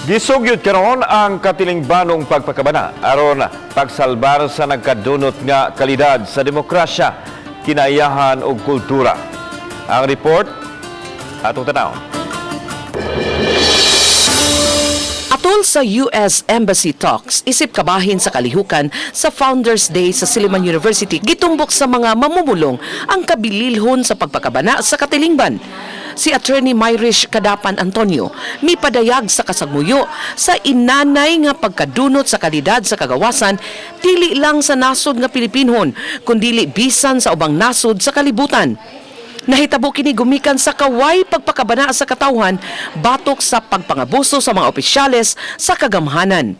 Gisugyot karon ang katilingbanong pagpakabana aron pagsalbar sa nagkadunot nga kalidad sa demokrasya, kinaiyahan ug kultura. Ang report atong tanawon. Atol sa US Embassy Talks, isip kabahin sa kalihukan sa Founders Day sa Silliman University, gitumbok sa mga mamumulong ang kabililhon sa pagpakabana sa katilingban. Si Attorney Myrish Cadapan Antonio mipadayag sa kasagmuyo sa inanay nga pagkadunot sa kalidad sa kagawasan dili lang sa nasod nga Pilipinhon kundili bisan sa ubang nasod sa kalibutan. Nahitabo kini gumikan sa kaway pagpakabana sa katawhan batok sa pagpangabuso sa mga opisyales sa kagamhanan.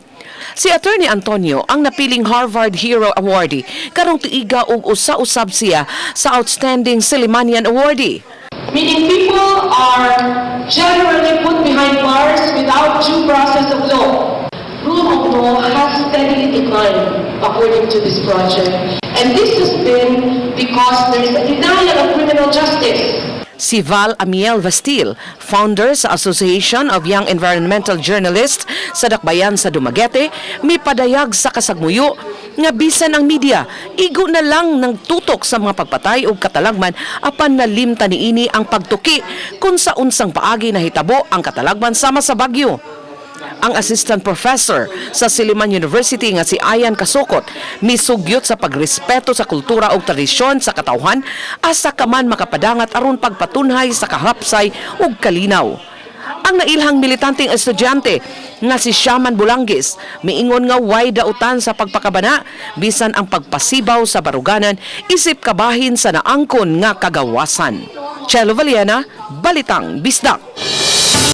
Si Attorney Antonio ang napiling Harvard Hero Awardee karong tuiga ug usa-usab siya sa Outstanding Sillimanian Awardee. Meaning people are generally put behind bars without due process of law. Rule of law has steadily declined according to this project. And this has been because there is a denial of criminal justice. Si Val Amiel Vastil, founder sa Association of Young Environmental Journalists sa Dakbayan sa Dumaguete, mipadayag sa kasagmuyo nga bisan ang media igo na lang ng tutok sa mga pagpatay o katalagman apan nalimta niini ang pagtuki kung sa unsang paagi nahitabo ang katalagman sama sa Bagyo. Ang assistant professor sa Silliman University nga si Ayan Kasukot misugyot sa pagrespeto sa kultura ug tradisyon sa katawhan asa ka man makapadangat aron pagpatunhay sa kahapsay ug kalinaw. Ang nailhang militanteng estudyante nga si Shaman Bulangis miingon nga way dautan sa pagpakabana bisan ang pagpasibaw sa baruganan isip kabahin sa naangkon nga kagawasan. Chelo Valiena, Balitang Bisdak.